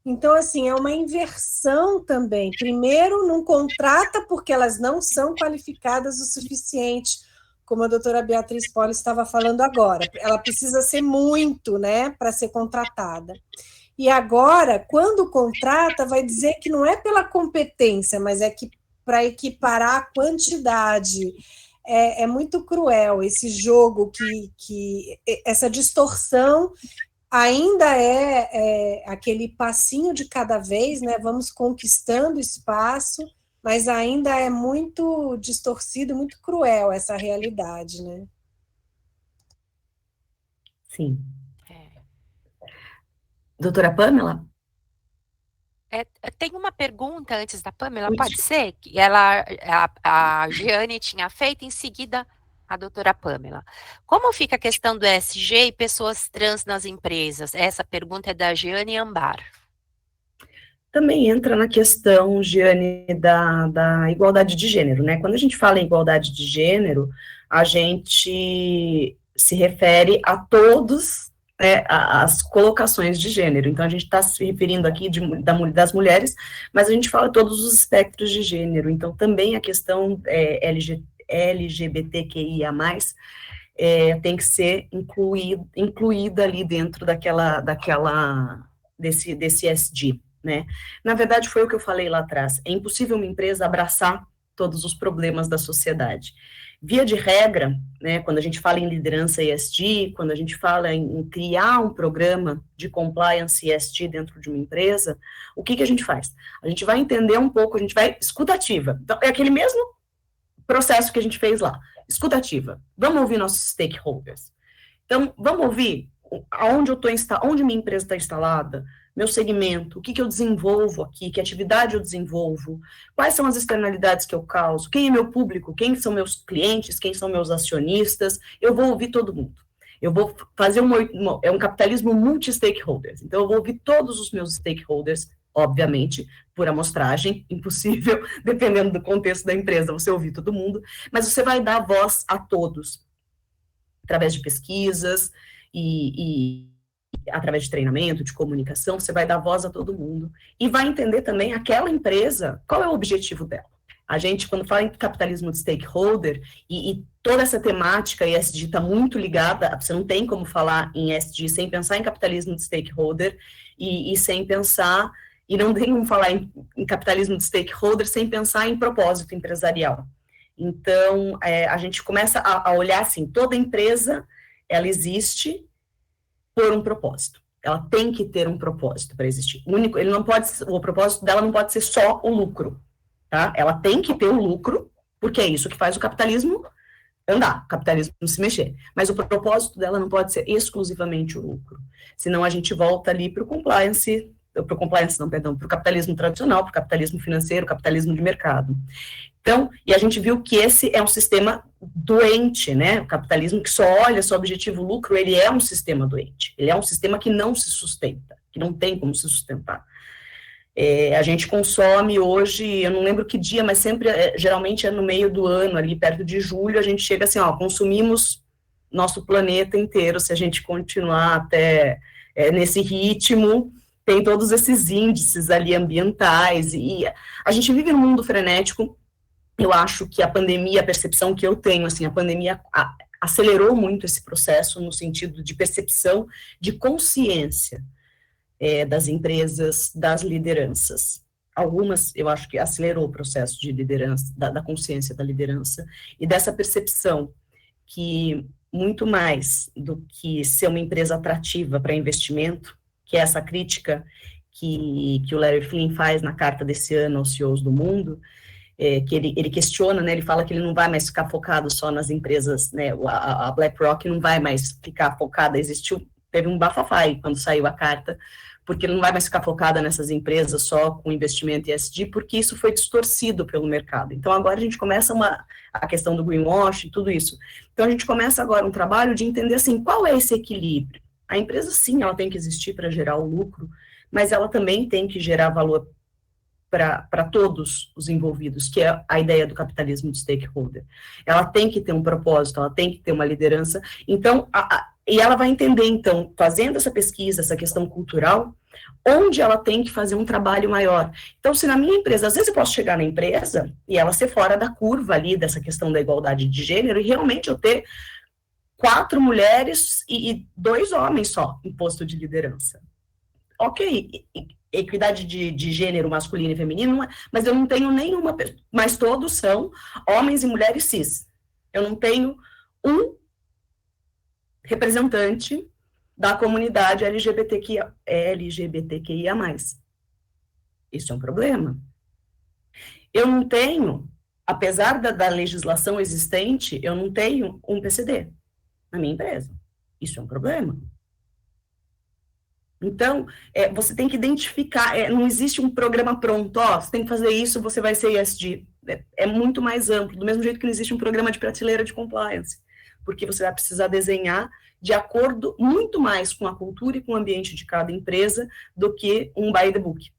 Então, assim, é uma inversão também. Primeiro, não contrata porque elas não são qualificadas o suficiente, como a doutora Beatriz Poli estava falando agora. Ela precisa ser muito, né, para ser contratada. E agora, quando contrata, vai dizer que não é pela competência, mas é que para equiparar a quantidade. É muito cruel esse jogo, essa distorção ainda é aquele passinho de cada vez, né? Vamos conquistando espaço, mas ainda é muito distorcido, muito cruel essa realidade, né? Sim. Doutora Pamela? Tem uma pergunta antes da Pamela, pode ser? Que a Jeane tinha feito, em seguida a doutora Pamela. Como fica a questão do ESG e pessoas trans nas empresas? Essa pergunta é da Jeane Ambar. também entra na questão, Giane, da igualdade de gênero, né? Quando a gente fala em igualdade de gênero, a gente se refere a todos, né, as colocações de gênero. Então, a gente está se referindo aqui das mulheres, mas a gente fala todos os espectros de gênero. Então, também a questão LGBTQIA+, tem que ser incluída ali dentro desse ESG, né? Na verdade, foi o que eu falei lá atrás, é impossível uma empresa abraçar todos os problemas da sociedade. Via de regra, né, quando a gente fala em liderança ESG, quando a gente fala em criar um programa de compliance ESG dentro de uma empresa, o que a gente faz? A gente vai entender um pouco, a gente vai escutativa. Então, é aquele mesmo processo que a gente fez lá, escutativa. Vamos ouvir nossos stakeholders. Então, vamos ouvir onde minha empresa está instalada, meu segmento, o que eu desenvolvo aqui, que atividade eu desenvolvo, quais são as externalidades que eu causo, quem é meu público, quem são meus clientes, quem são meus acionistas, eu vou ouvir todo mundo. Eu vou fazer um capitalismo multi-stakeholders, então eu vou ouvir todos os meus stakeholders, obviamente, por amostragem, impossível, dependendo do contexto da empresa, você ouvir todo mundo, mas você vai dar voz a todos, através de pesquisas e através de treinamento, de comunicação, você vai dar voz a todo mundo e vai entender também aquela empresa, qual é o objetivo dela. A gente, quando fala em capitalismo de stakeholder, e toda essa temática ESG está muito ligada, você não tem como falar em ESG sem pensar em capitalismo de stakeholder e sem pensar, e não tem como falar em capitalismo de stakeholder sem pensar em propósito empresarial. Então, a gente começa a olhar assim, toda empresa, ela existe por um propósito. Ela tem que ter um propósito para existir. O propósito dela não pode ser só o lucro, tá? Ela tem que ter o lucro, porque é isso que faz o capitalismo andar, o capitalismo se mexer. Mas o propósito dela não pode ser exclusivamente o lucro. Senão a gente volta ali para o capitalismo tradicional, para o capitalismo financeiro, capitalismo de mercado. Então, e a gente viu que esse é um sistema doente, né? O capitalismo que só olha seu objetivo lucro, ele é um sistema doente. Ele é um sistema que não se sustenta, que não tem como se sustentar. A gente consome hoje, eu não lembro que dia, mas sempre, geralmente é no meio do ano, ali perto de julho, a gente chega assim, consumimos nosso planeta inteiro, se a gente continuar até nesse ritmo, tem todos esses índices ali ambientais, e a gente vive num mundo frenético. Eu acho que a pandemia, a percepção que eu tenho, assim, a pandemia acelerou muito esse processo no sentido de percepção, de consciência das empresas, das lideranças. Algumas, eu acho que acelerou o processo de liderança, da consciência da liderança, e dessa percepção que, muito mais do que ser uma empresa atrativa para investimento, que é essa crítica que o Larry Flynn faz na carta desse ano aos CEOs do mundo, que ele questiona, né, ele fala que ele não vai mais ficar focado só nas empresas, né, a BlackRock não vai mais ficar focada, teve um bafafá aí quando saiu a carta, porque ele não vai mais ficar focada nessas empresas só com investimento em ESG, porque isso foi distorcido pelo mercado. Então, agora a gente começa a questão do greenwashing, tudo isso. Então, a gente começa agora um trabalho de entender, assim, qual é esse equilíbrio? A empresa, sim, ela tem que existir para gerar o lucro, mas ela também tem que gerar valor para todos os envolvidos, que é a ideia do capitalismo de stakeholder. Ela tem que ter um propósito, ela tem que ter uma liderança. Então, e ela vai entender, então, fazendo essa pesquisa, essa questão cultural, onde ela tem que fazer um trabalho maior. Então, se na minha empresa, às vezes eu posso chegar na empresa e ela ser fora da curva ali, dessa questão da igualdade de gênero, e realmente eu ter 4 mulheres e 2 homens só em posto de liderança. Ok, equidade de gênero masculino e feminino, mas eu não tenho nenhuma, mas todos são homens e mulheres cis. Eu não tenho um representante da comunidade LGBTQIA+. Isso é um problema. Eu não tenho, apesar da legislação existente, eu não tenho um PCD na minha empresa. Isso é um problema. Então, você tem que identificar, não existe um programa pronto, você tem que fazer isso, você vai ser ESG. É muito mais amplo, do mesmo jeito que não existe um programa de prateleira de compliance, porque você vai precisar desenhar de acordo muito mais com a cultura e com o ambiente de cada empresa do que um by the book.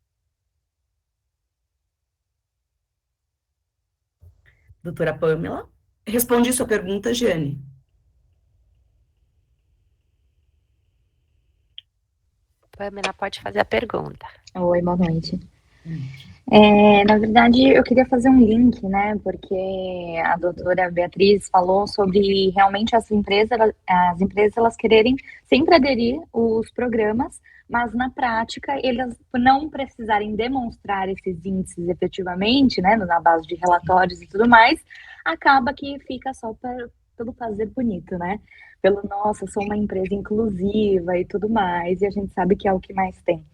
doutora Pamela. Respondi sua pergunta, Jane. Pamela, pode fazer a pergunta. Oi, boa noite. Na verdade, eu queria fazer um link, né, porque a doutora Beatriz falou sobre realmente as empresas elas quererem sempre aderir os programas, mas na prática, elas não precisarem demonstrar esses índices efetivamente, né, na base de relatórios e tudo mais, acaba que fica só pelo fazer bonito, né, pelo, nossa, sou uma empresa inclusiva e tudo mais, e a gente sabe que é o que mais tem.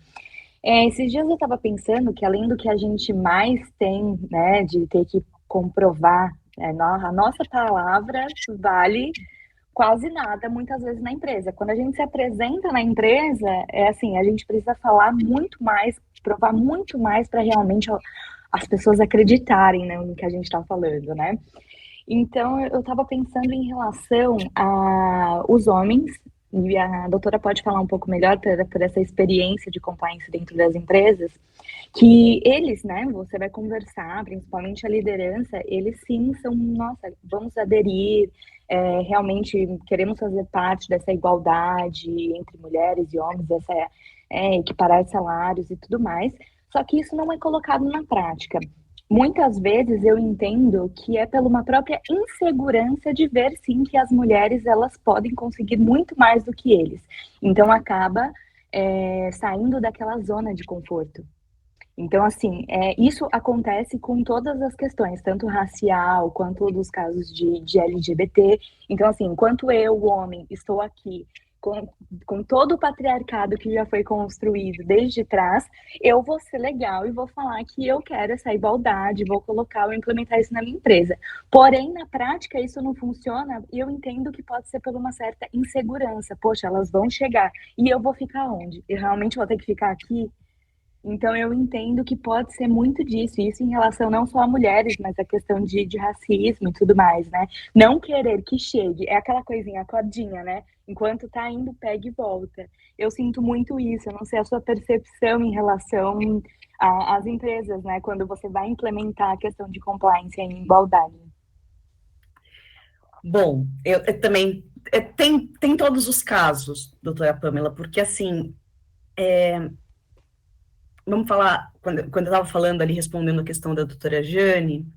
Esses dias eu estava pensando que além do que a gente mais tem, né, de ter que comprovar, a nossa palavra vale quase nada, muitas vezes, na empresa. Quando a gente se apresenta na empresa, é assim, a gente precisa falar muito mais, provar muito mais para realmente as pessoas acreditarem, né, no que a gente está falando, né? Então, eu estava pensando em relação aos homens, e a doutora pode falar um pouco melhor por essa experiência de compliance dentro das empresas, que eles, né, você vai conversar, principalmente a liderança, eles sim são, nossa, vamos aderir, realmente queremos fazer parte dessa igualdade entre mulheres e homens, equiparar salários e tudo mais, só que isso não é colocado na prática. Muitas vezes eu entendo que é pela uma própria insegurança de ver, sim, que as mulheres elas podem conseguir muito mais do que eles. Então, acaba saindo daquela zona de conforto. Então, assim, isso acontece com todas as questões, tanto racial, quanto dos casos de LGBT. Então, assim, enquanto eu, o homem, estou aqui com todo o patriarcado que já foi construído desde trás, eu vou ser legal e vou falar que eu quero essa igualdade, vou implementar isso na minha empresa. Porém, na prática, isso não funciona e eu entendo que pode ser por uma certa insegurança. Poxa, elas vão chegar e eu vou ficar onde? Eu realmente vou ter que ficar aqui? Então, eu entendo que pode ser muito disso, isso em relação não só a mulheres, mas a questão de racismo e tudo mais, né? Não querer que chegue, é aquela coisinha, a cordinha, né? Enquanto tá indo, pega e volta. Eu sinto muito isso, eu não sei a sua percepção em relação às empresas, né? Quando você vai implementar a questão de compliance em igualdade. Bom, eu também... Tem todos os casos, doutora Pamela, porque, assim... Vamos falar, quando eu estava falando ali, respondendo a questão da doutora Jane,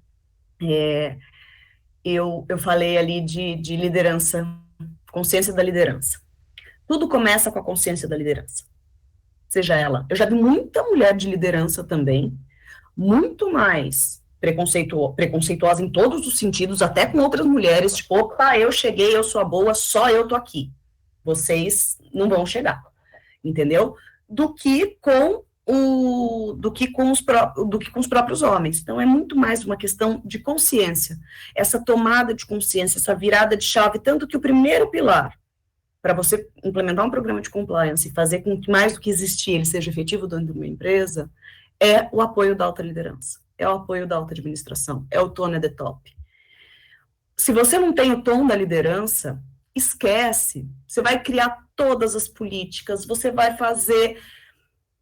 eu falei ali de liderança, consciência da liderança. Tudo começa com a consciência da liderança, seja ela. Eu já vi muita mulher de liderança também, muito mais preconceituosa em todos os sentidos, até com outras mulheres, tipo, opa, eu cheguei, eu sou a boa, só eu tô aqui. Vocês não vão chegar, entendeu? Do que com os próprios homens. Então, é muito mais uma questão de consciência, essa tomada de consciência, essa virada de chave, tanto que o primeiro pilar para você implementar um programa de compliance e fazer com que mais do que existir ele seja efetivo dentro de uma empresa, é o apoio da alta liderança, é o apoio da alta administração, é o tone at the top. Se você não tem o tom da liderança, esquece, você vai criar todas as políticas, você vai fazer...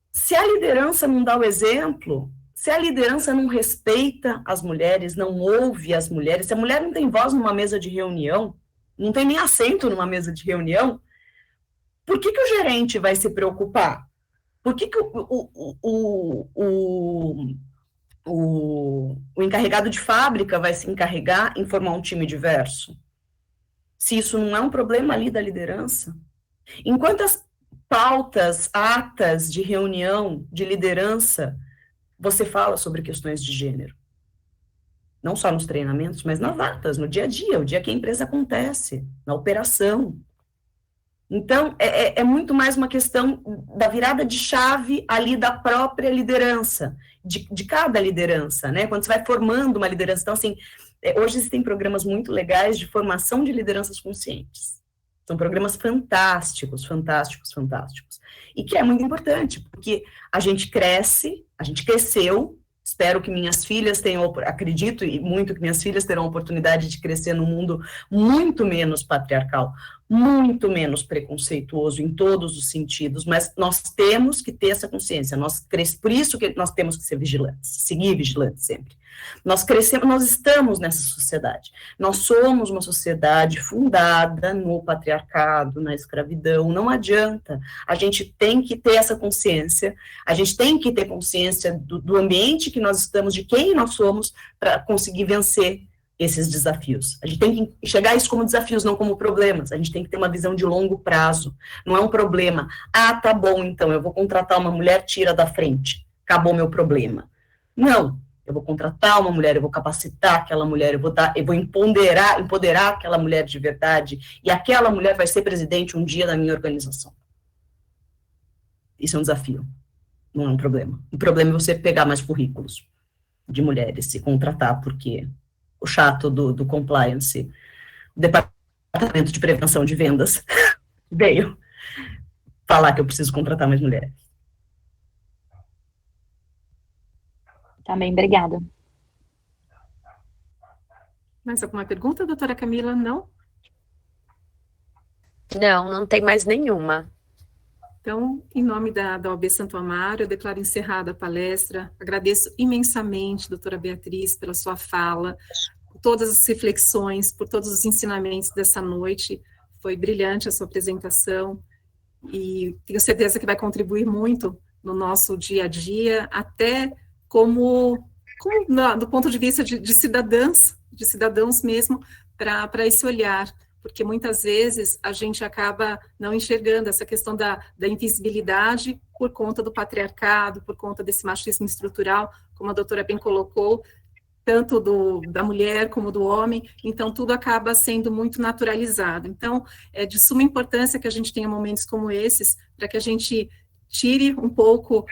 Se a liderança não dá o exemplo, se a liderança não respeita as mulheres, não ouve as mulheres, se a mulher não tem voz numa mesa de reunião, não tem nem assento numa mesa de reunião, por que o gerente vai se preocupar? Por que o encarregado de fábrica vai se encarregar em formar um time diverso? Se isso não é um problema ali da liderança? Enquanto as pautas, atas de reunião, de liderança, você fala sobre questões de gênero. Não só nos treinamentos, mas nas atas, no dia a dia, o dia que a empresa acontece, na operação. Então, é muito mais uma questão da virada de chave ali da própria liderança, de cada liderança, né? Quando você vai formando uma liderança. Então, assim, hoje existem programas muito legais de formação de lideranças conscientes. São programas fantásticos, fantásticos, fantásticos. E que é muito importante, porque a gente cresce, a gente cresceu, espero que minhas filhas tenham, acredito e muito que minhas filhas terão a oportunidade de crescer num mundo muito menos patriarcal, muito menos preconceituoso em todos os sentidos, mas nós temos que ter essa consciência, por isso que nós temos que ser vigilantes, seguir vigilantes sempre. Nós crescemos, nós estamos nessa sociedade. Nós somos uma sociedade fundada no patriarcado, na escravidão. Não adianta. A gente tem que ter essa consciência, a gente tem que ter consciência do ambiente que nós estamos, de quem nós somos, para conseguir vencer esses desafios. A gente tem que enxergar isso como desafios, não como problemas. A gente tem que ter uma visão de longo prazo. Não é um problema. Ah, tá bom, então, eu vou contratar uma mulher, tira da frente. Acabou meu problema. Não. Eu vou contratar uma mulher, eu vou capacitar aquela mulher, eu vou empoderar aquela mulher de verdade, e aquela mulher vai ser presidente um dia da minha organização. Isso é um desafio. Não é um problema. O problema é você pegar mais currículos de mulheres e contratar, porque o chato do compliance, o departamento de prevenção de vendas, veio falar que eu preciso contratar mais mulheres. Tá bem, obrigada. Mais alguma pergunta, doutora Camila? Não? Não tem mais nenhuma. Então, em nome da OAB Santo Amaro, eu declaro encerrada a palestra. Agradeço imensamente, doutora Beatriz, pela sua fala, por todas as reflexões, por todos os ensinamentos dessa noite. Foi brilhante a sua apresentação e tenho certeza que vai contribuir muito no nosso dia a dia, até do ponto de vista de cidadãos mesmo, para esse olhar, porque muitas vezes a gente acaba não enxergando essa questão da invisibilidade por conta do patriarcado, por conta desse machismo estrutural, como a doutora bem colocou, tanto da mulher como do homem, então tudo acaba sendo muito naturalizado. Então, é de suma importância que a gente tenha momentos como esses, para que a gente tire um pouco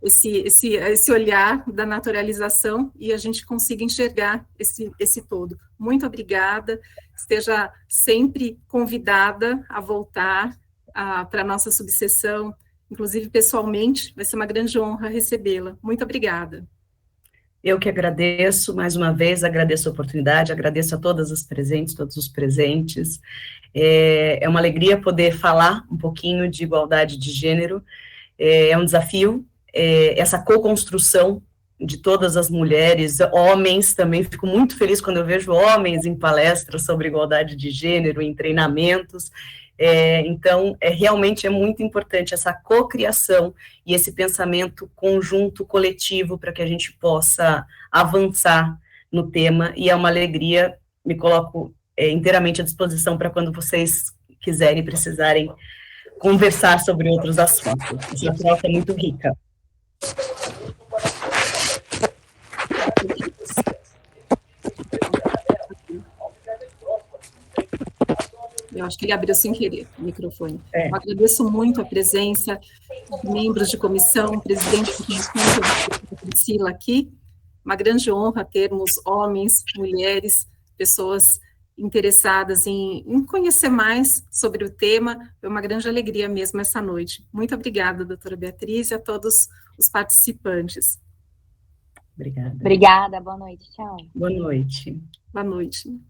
esse olhar da naturalização e a gente consiga enxergar esse todo. Muito obrigada, esteja sempre convidada a voltar para a nossa subseção, inclusive pessoalmente, vai ser uma grande honra recebê-la. Muito obrigada. Eu que agradeço, mais uma vez, agradeço a oportunidade, agradeço a todas as presentes, todos os presentes. É uma alegria poder falar um pouquinho de igualdade de gênero, é um desafio, essa co-construção de todas as mulheres, homens também, fico muito feliz quando eu vejo homens em palestras sobre igualdade de gênero, em treinamentos. Então, realmente é muito importante essa cocriação e esse pensamento conjunto, coletivo, para que a gente possa avançar no tema, e é uma alegria, me coloco inteiramente à disposição para quando vocês quiserem e precisarem conversar sobre outros assuntos. Essa troca é muito rica. Eu acho que ele abriu sem querer o microfone. Eu agradeço muito a presença de membros de comissão, presidente da comissão, Priscila aqui. Uma grande honra termos homens, mulheres, pessoas interessadas em conhecer mais sobre o tema. Foi uma grande alegria mesmo essa noite. Muito obrigada, doutora Beatriz, e a todos os participantes. Obrigada. Obrigada, boa noite, tchau. Boa noite. Boa noite.